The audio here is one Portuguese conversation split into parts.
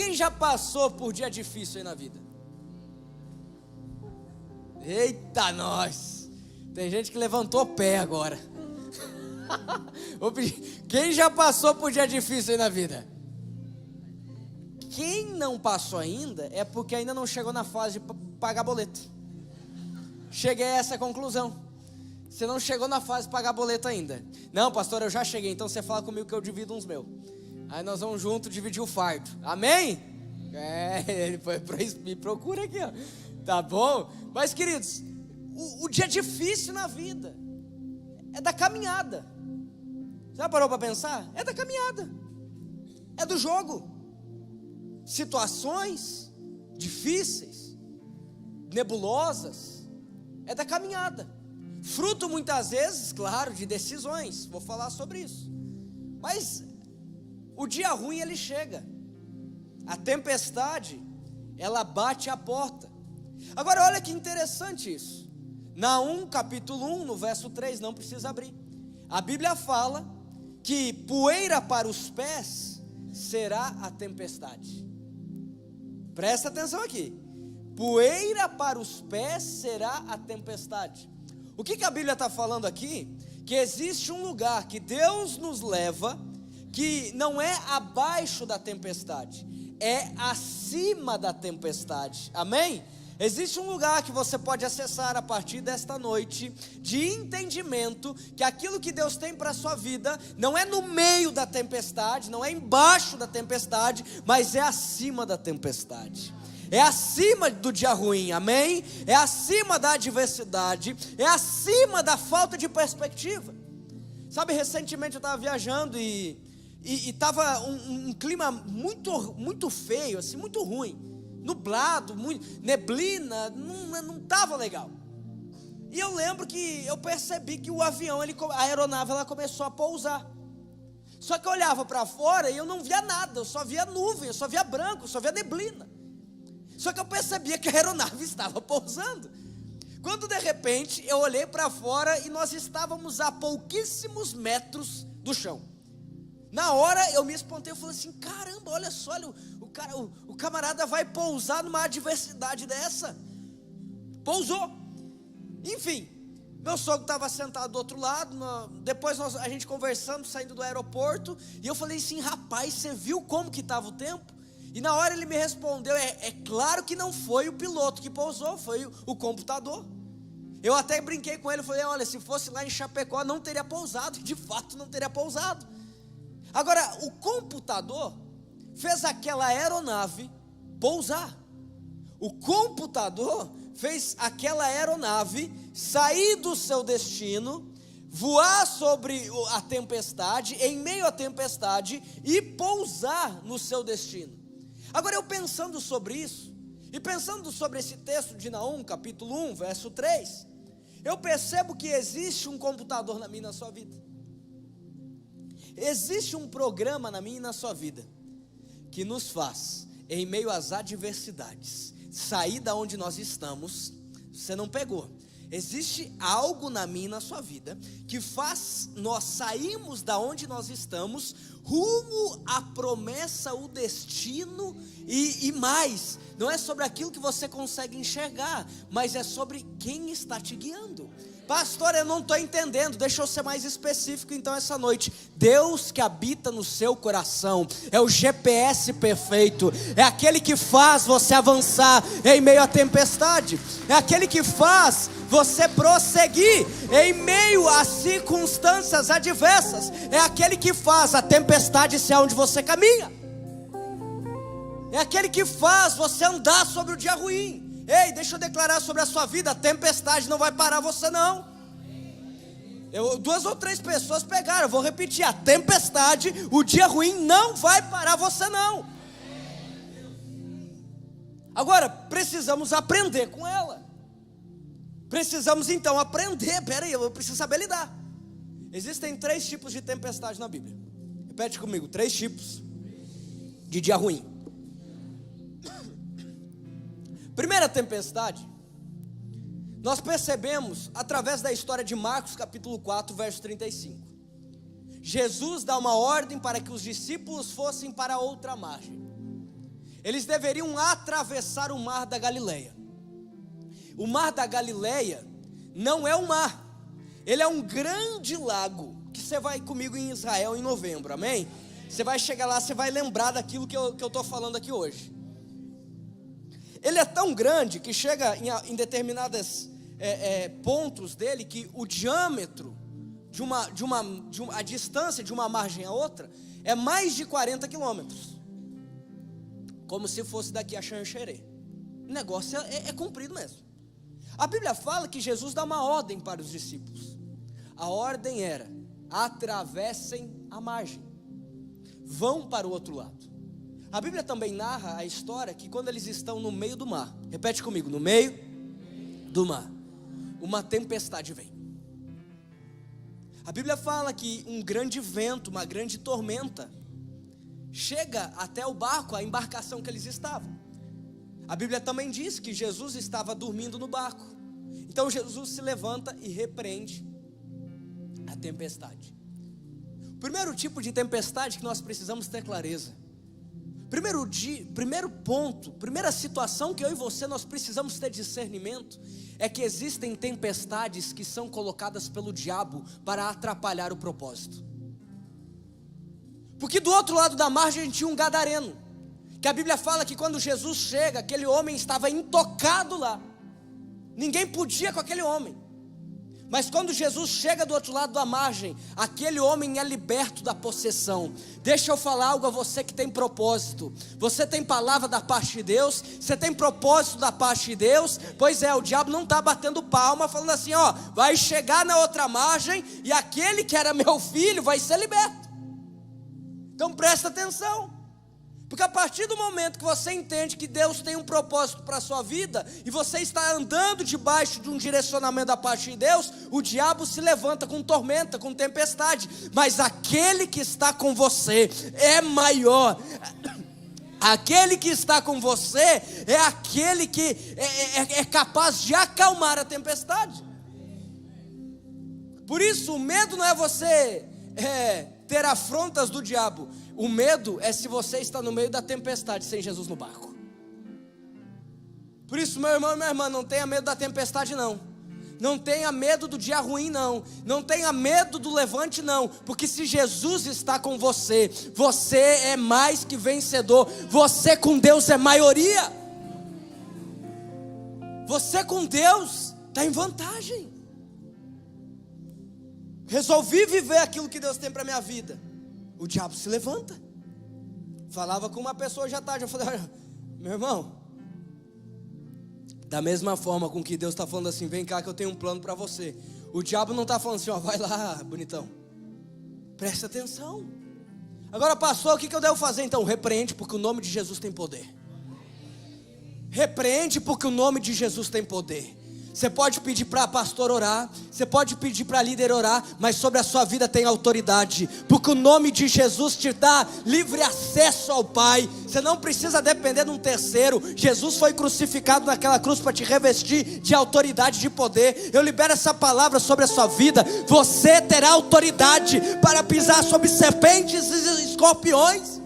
Quem já passou por dia difícil aí na vida? Eita nós! Tem gente que levantou o pé agora. Quem já passou por dia difícil aí na vida? Quem não passou ainda é porque ainda não chegou na fase de pagar boleto. Cheguei a essa conclusão. Você não chegou na fase de pagar boleto ainda. Não, pastor, eu já cheguei, então você fala comigo que eu divido uns meus. Aí nós vamos junto dividir o fardo. Amém? Me procura aqui, ó. Tá bom? Mas, queridos, o dia difícil na vida é da caminhada. Já parou para pensar? É da caminhada. É do jogo. Situações difíceis, nebulosas, é da caminhada. Fruto muitas vezes, claro, de decisões. Vou falar sobre isso. Mas o dia ruim ele chega. A tempestade, ela bate à porta. Agora olha que interessante isso. Naum capítulo 1, no verso 3, não precisa abrir. A Bíblia fala que poeira para os pés será a tempestade. Presta atenção aqui. Poeira para os pés será a tempestade. O que a Bíblia está falando aqui? Que existe um lugar que Deus nos leva, que não é abaixo da tempestade, é acima da tempestade. Amém? Existe um lugar que você pode acessar a partir desta noite, de entendimento, que aquilo que Deus tem para a sua vida, não é no meio da tempestade, não é embaixo da tempestade, mas é acima da tempestade. É acima do dia ruim, amém? É acima da adversidade, é acima da falta de perspectiva. Sabe, recentemente eu estava viajando e estava um clima muito feio, assim, muito ruim. Nublado, neblina, não estava legal. E eu lembro que eu percebi que o avião, a aeronave, ela começou a pousar. Só que eu olhava para fora e eu não via nada, eu só via nuvem, eu só via branco, eu só via neblina. Só que eu percebia que a aeronave estava pousando. Quando de repente eu olhei para fora e nós estávamos a pouquíssimos metros do chão. Na hora eu me espantei, eu falei assim, caramba, olha só, o camarada vai pousar numa adversidade dessa. Pousou. Enfim, meu sogro estava sentado do outro lado, depois a gente conversando, saindo do aeroporto, e eu falei assim, rapaz, você viu como que estava o tempo? E na hora ele me respondeu, é claro que não foi o piloto que pousou, foi o computador. Eu até brinquei com ele, falei, olha, se fosse lá em Chapecó não teria pousado, de fato não teria pousado. Agora, o computador fez aquela aeronave pousar. O computador fez aquela aeronave sair do seu destino, voar sobre a tempestade, em meio à tempestade, e pousar no seu destino. Agora, eu pensando sobre isso, e pensando sobre esse texto de Naum, capítulo 1, verso 3, eu percebo que existe um computador na minha e na sua vida. Existe um programa na minha e na sua vida que nos faz, em meio às adversidades, sair da onde nós estamos. Você não pegou. Existe algo na minha e na sua vida que faz nós sairmos da onde nós estamos, rumo à promessa, o destino e mais. Não é sobre aquilo que você consegue enxergar, mas é sobre quem está te guiando. Pastor, eu não estou entendendo, deixa eu ser mais específico então essa noite. Deus que habita no seu coração, é o GPS perfeito, é aquele que faz você avançar em meio à tempestade, é aquele que faz você prosseguir em meio às circunstâncias adversas, é aquele que faz a tempestade ser onde você caminha, é aquele que faz você andar sobre o dia ruim. Ei, deixa eu declarar sobre a sua vida, a tempestade não vai parar você não. 2 ou 3 pessoas pegaram, eu vou repetir, a tempestade, o dia ruim não vai parar você não. Agora, precisamos aprender com ela. Precisamos então aprender, peraí, eu preciso saber lidar. Existem 3 tipos de tempestade na Bíblia. Repete comigo, 3 tipos de dia ruim. Primeira tempestade, nós percebemos através da história de Marcos capítulo 4, verso 35. Jesus dá uma ordem para que os discípulos fossem para outra margem. Eles deveriam atravessar o mar da Galileia. O mar da Galileia não é um mar, ele é um grande lago, que você vai comigo em Israel em novembro, amém? Você vai chegar lá, você vai lembrar daquilo que eu estou falando aqui hoje. Ele é tão grande que chega em determinados pontos dele, que o diâmetro a distância de uma margem a outra é mais de 40 quilômetros, como se fosse daqui a Xanxerê. O negócio é comprido mesmo. A Bíblia fala que Jesus dá uma ordem para os discípulos. A ordem era: atravessem a margem, vão para o outro lado. A Bíblia também narra a história que quando eles estão no meio do mar, repete comigo, no meio do mar, uma tempestade vem. A Bíblia fala que um grande vento, uma grande tormenta chega até o barco, a embarcação que eles estavam. A Bíblia também diz que Jesus estava dormindo no barco. Então Jesus se levanta e repreende a tempestade. O primeiro tipo de tempestade que nós precisamos ter clareza, primeiro ponto, primeira situação que eu e você nós precisamos ter discernimento, é que existem tempestades que são colocadas pelo diabo para atrapalhar o propósito. Porque do outro lado da margem tinha um gadareno, que a Bíblia fala que quando Jesus chega, aquele homem estava intocado lá, ninguém podia com aquele homem. Mas quando Jesus chega do outro lado da margem, aquele homem é liberto da possessão. Deixa eu falar algo a você que tem propósito. Você tem palavra da parte de Deus, você tem propósito da parte de Deus. Pois é, o diabo não está batendo palma, falando assim, ó, vai chegar na outra margem e aquele que era meu filho vai ser liberto. Então presta atenção. Porque a partir do momento que você entende que Deus tem um propósito para a sua vida, e você está andando debaixo de um direcionamento da parte de Deus, o diabo se levanta com tormenta, com tempestade, mas aquele que está com você é maior. Aquele que está com você é aquele que é capaz de acalmar a tempestade. Por isso o medo não é você ter afrontas do diabo. O medo é se você está no meio da tempestade sem Jesus no barco. Por isso, meu irmão e minha irmã, não tenha medo da tempestade não. Não tenha medo do dia ruim não. Não tenha medo do levante não. Porque se Jesus está com você, você é mais que vencedor. Você com Deus é maioria. Você com Deus está em vantagem. Resolvi viver aquilo que Deus tem para a minha vida. O diabo se levanta. Falava com uma pessoa hoje à tarde, eu falei, olha, meu irmão, da mesma forma com que Deus está falando assim, vem cá que eu tenho um plano para você. O diabo não está falando assim, ó, vai lá, bonitão. Presta atenção. Agora, pastor, o que eu devo fazer? Então, repreende, porque o nome de Jesus tem poder. Repreende, porque o nome de Jesus tem poder. Você pode pedir para pastor orar, você pode pedir para líder orar, mas sobre a sua vida tem autoridade, porque o nome de Jesus te dá livre acesso ao Pai. Você não precisa depender de um terceiro. Jesus foi crucificado naquela cruz para te revestir de autoridade, de poder. Eu libero essa palavra sobre a sua vida. Você terá autoridade para pisar sobre serpentes e escorpiões.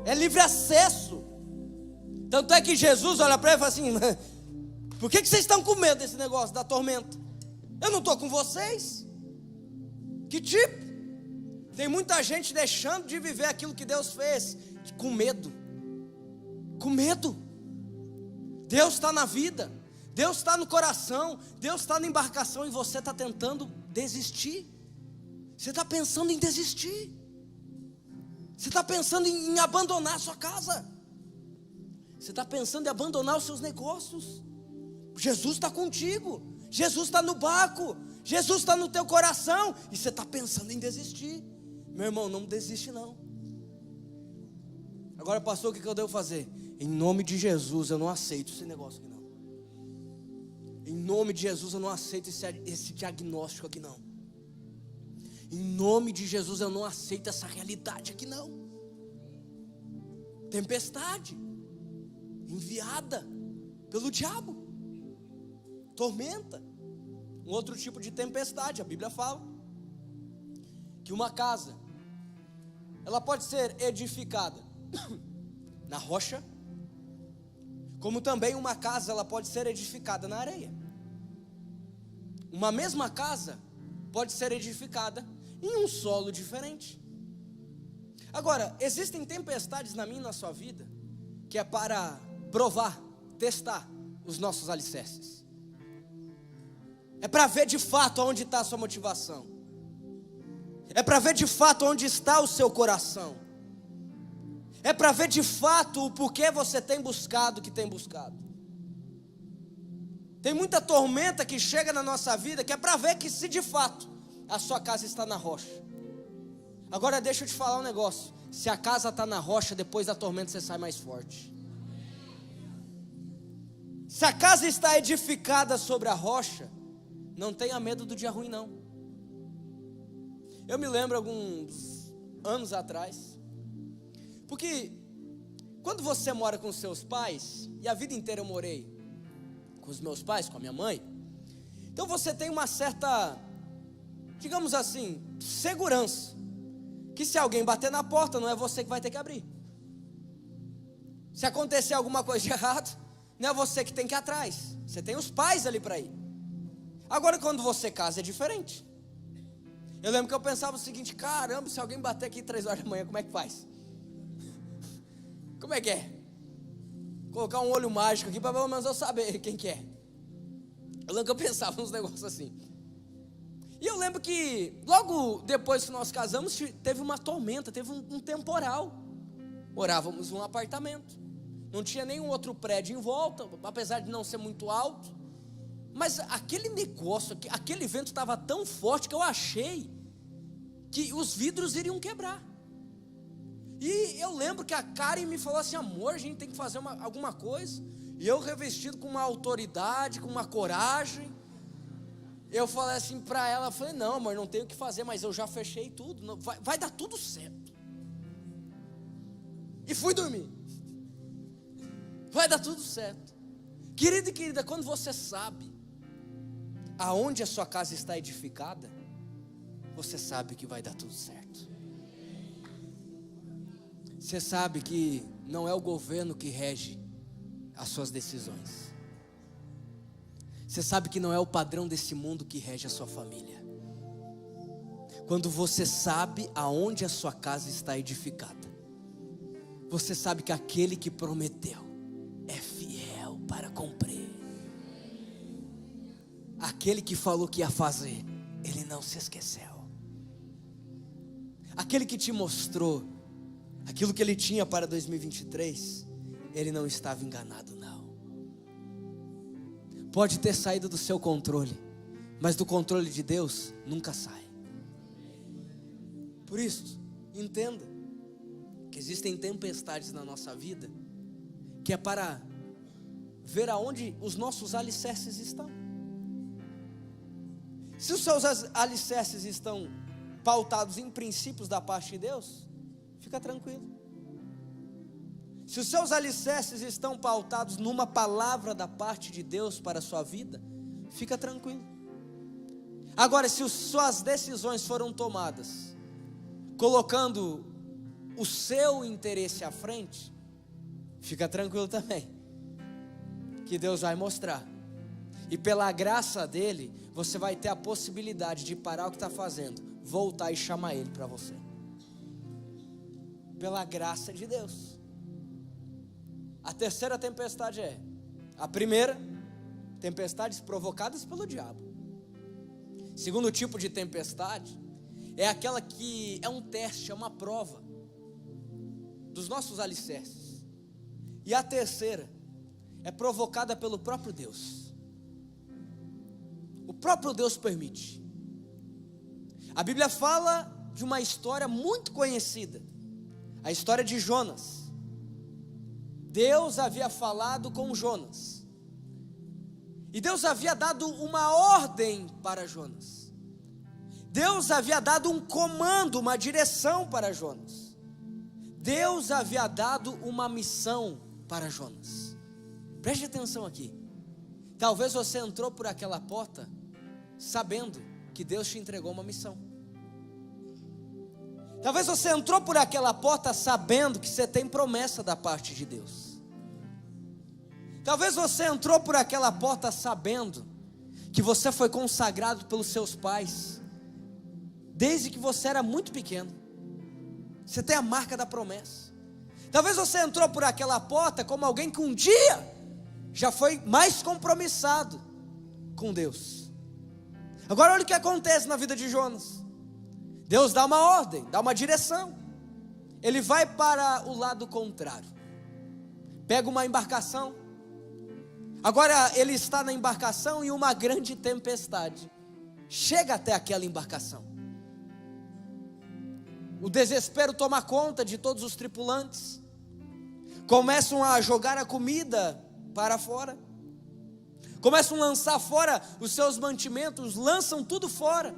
É livre acesso. Tanto é que Jesus olha para ele e fala assim, por que vocês estão com medo desse negócio da tormenta? Eu não estou com vocês. Que tipo? Tem muita gente deixando de viver aquilo que Deus fez, com medo. Com medo. Deus está na vida, Deus está no coração, Deus está na embarcação, e você está tentando desistir. Você está pensando em desistir. Você está pensando em abandonar a sua casa. Você está pensando em abandonar os seus negócios. Jesus está contigo, Jesus está no barco, Jesus está no teu coração, e você está pensando em desistir. Meu irmão, não desiste não. Agora, pastor, o que eu devo fazer? Em nome de Jesus, eu não aceito esse negócio aqui não. Em nome de Jesus, eu não aceito esse diagnóstico aqui não. Em nome de Jesus, eu não aceito essa realidade aqui não. Tempestade enviada pelo diabo. Tormenta. Um outro tipo de tempestade, a Bíblia fala que uma casa, ela pode ser edificada na rocha, como também uma casa ela pode ser edificada na areia. Uma mesma casa pode ser edificada em um solo diferente. Agora, existem tempestades na minha e na sua vida que é para provar, testar os nossos alicerces. É para ver de fato onde está a sua motivação. É para ver de fato onde está o seu coração. É para ver de fato o porquê você tem buscado o que tem buscado. Tem muita tormenta que chega na nossa vida que é para ver que se de fato a sua casa está na rocha. Agora deixa eu te falar um negócio. Se a casa está na rocha, depois da tormenta você sai mais forte. Se a casa está edificada sobre a rocha, não tenha medo do dia ruim não. Eu me lembro alguns anos atrás, porque quando você mora com seus pais, e a vida inteira eu morei com os meus pais, com a minha mãe, então você tem uma certa, digamos assim, segurança, que se alguém bater na porta, não é você que vai ter que abrir. Se acontecer alguma coisa de errado, não é você que tem que ir atrás, você tem os pais ali para ir. Agora quando você casa é diferente. Eu lembro que eu pensava o seguinte: caramba, se alguém bater aqui 3 horas da manhã, como é que faz? Como é que é? Colocar um olho mágico aqui para pelo menos eu saber quem que é. Eu lembro que eu pensava uns negócios assim. E eu lembro que logo depois que nós casamos, teve uma tormenta, teve um temporal. Morávamos num apartamento, não tinha nenhum outro prédio em volta, apesar de não ser muito alto. Mas aquele negócio, aquele vento estava tão forte que eu achei que os vidros iriam quebrar. E eu lembro que a Karen me falou assim: amor, a gente tem que fazer alguma coisa. E eu, revestido com uma autoridade, com uma coragem, eu falei assim para ela, falei: não, amor, não tenho o que fazer, mas eu já fechei tudo, não, vai dar tudo certo. E fui dormir. Vai dar tudo certo. Querido e querida, quando você sabe aonde a sua casa está edificada, você sabe que vai dar tudo certo. Você sabe que não é o governo que rege as suas decisões. Você sabe que não é o padrão desse mundo que rege a sua família. Quando você sabe aonde a sua casa está edificada, você sabe que aquele que prometeu é fiel para cumprir. Aquele que falou que ia fazer, ele não se esqueceu. Aquele que te mostrou aquilo que ele tinha para 2023, ele não estava enganado não. Pode ter saído do seu controle, mas do controle de Deus nunca sai. Por isso, entenda que existem tempestades na nossa vida que é para ver aonde os nossos alicerces estão. Se os seus alicerces estão pautados em princípios da parte de Deus, fica tranquilo. Se os seus alicerces estão pautados numa palavra da parte de Deus para a sua vida, fica tranquilo. Agora, se as suas decisões foram tomadas colocando o seu interesse à frente, fica tranquilo também, que Deus vai mostrar. E pela graça dele, você vai ter a possibilidade de parar o que está fazendo, voltar e chamar ele para você. Pela graça de Deus. A terceira tempestade é: a primeira, tempestades provocadas pelo diabo. Segundo tipo de tempestade é aquela que é um teste, é uma prova dos nossos alicerces. E a terceira é provocada pelo próprio Deus. O próprio Deus permite. A Bíblia fala de uma história muito conhecida, a história de Jonas. Deus havia falado com Jonas, e Deus havia dado uma ordem para Jonas. Deus havia dado um comando, uma direção para Jonas. Deus havia dado uma missão para Jonas. Preste atenção aqui. Talvez você entrou por aquela porta sabendo que Deus te entregou uma missão. Talvez você entrou por aquela porta sabendo que você tem promessa da parte de Deus. Talvez você entrou por aquela porta sabendo que você foi consagrado pelos seus pais, desde que você era muito pequeno. Você tem a marca da promessa. Talvez você entrou por aquela porta como alguém que um dia já foi mais compromissado com Deus. Agora olha o que acontece na vida de Jonas. Deus dá uma ordem, dá uma direção. Ele vai para o lado contrário, pega uma embarcação. Agora ele está na embarcação e uma grande tempestade chega até aquela embarcação. O desespero toma conta de todos os tripulantes. Começam a jogar a comida para fora. Começam a lançar fora os seus mantimentos, lançam tudo fora.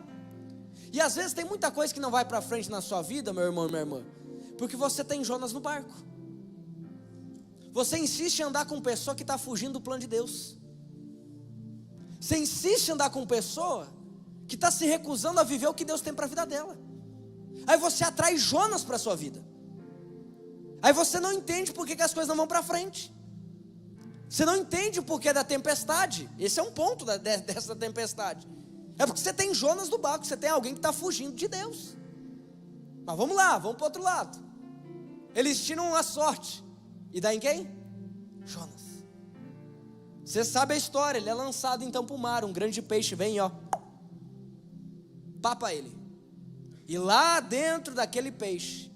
E às vezes tem muita coisa que não vai para frente na sua vida, meu irmão e minha irmã, porque você tem Jonas no barco. Você insiste em andar com pessoa que está fugindo do plano de Deus. Você insiste em andar com pessoa que está se recusando a viver o que Deus tem para a vida dela. Aí você atrai Jonas para a sua vida. Aí você não entende por que as coisas não vão para frente. Você não entende o porquê da tempestade. Esse é um ponto dessa tempestade. É porque você tem Jonas no barco, você tem alguém que está fugindo de Deus. Mas vamos lá, vamos para o outro lado. Eles tiram a sorte. E dá em quem? Jonas. Você sabe a história, ele é lançado então para o mar. Um grande peixe vem, ó, papa ele. E lá dentro daquele peixe,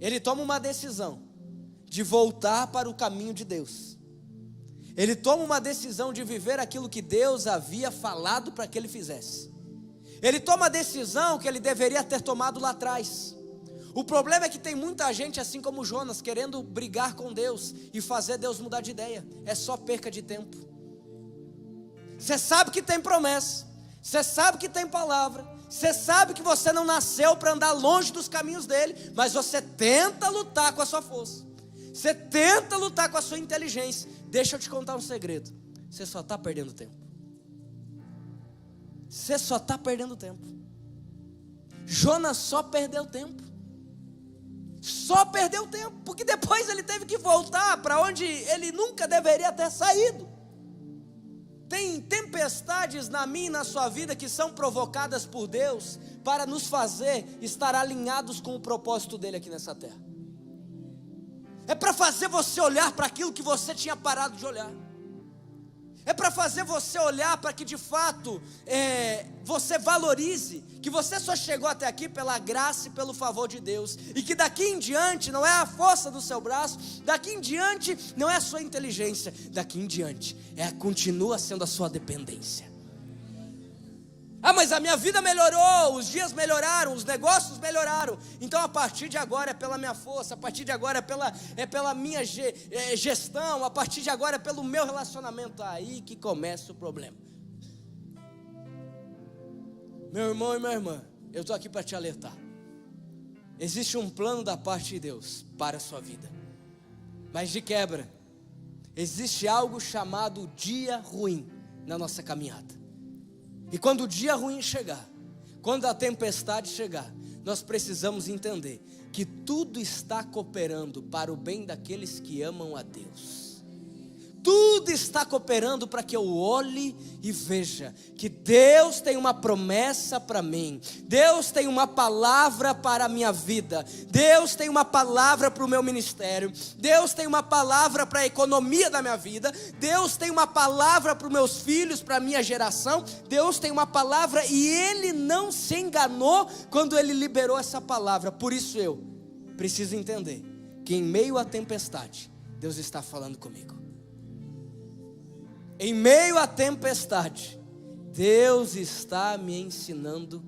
ele toma uma decisão de voltar para o caminho de Deus. Ele toma uma decisão de viver aquilo que Deus havia falado para que ele fizesse. Ele toma a decisão que ele deveria ter tomado lá atrás. O problema é que tem muita gente assim como Jonas, querendo brigar com Deus e fazer Deus mudar de ideia. É só perca de tempo. Você sabe que tem promessa, você sabe que tem palavra, você sabe que você não nasceu para andar longe dos caminhos dele, mas você tenta lutar com a sua força, você tenta lutar com a sua inteligência. Deixa eu te contar um segredo: você só está perdendo tempo. Você só está perdendo tempo. Jonas só perdeu tempo. Só perdeu tempo, porque depois ele teve que voltar para onde ele nunca deveria ter saído. Tem tempestades na minha e na sua vida que são provocadas por Deus para nos fazer estar alinhados com o propósito dele aqui nessa terra. É para fazer você olhar para aquilo que você tinha parado de olhar. É para fazer você olhar para que de fato você valorize que você só chegou até aqui pela graça e pelo favor de Deus, e que daqui em diante não é a força do seu braço, daqui em diante não é a sua inteligência, daqui em diante continua sendo a sua dependência. Ah, mas a minha vida melhorou, os dias melhoraram, os negócios melhoraram, então a partir de agora é pela minha força, a partir de agora é pela minha gestão, a partir de agora é pelo meu relacionamento. Aí que começa o problema. Meu irmão e minha irmã, eu estou aqui para te alertar. Existe um plano da parte de Deus para a sua vida, mas de quebra, existe algo chamado dia ruim na nossa caminhada. E quando o dia ruim chegar, quando a tempestade chegar, nós precisamos entender que tudo está cooperando para o bem daqueles que amam a Deus. Tudo está cooperando para que eu olhe e veja que Deus tem uma promessa para mim, Deus tem uma palavra para a minha vida, Deus tem uma palavra para o meu ministério, Deus tem uma palavra para a economia da minha vida, Deus tem uma palavra para os meus filhos, para a minha geração, Deus tem uma palavra e Ele não se enganou quando Ele liberou essa palavra. Por isso eu preciso entender que em meio à tempestade, Deus está falando comigo. Em meio à tempestade, Deus está me ensinando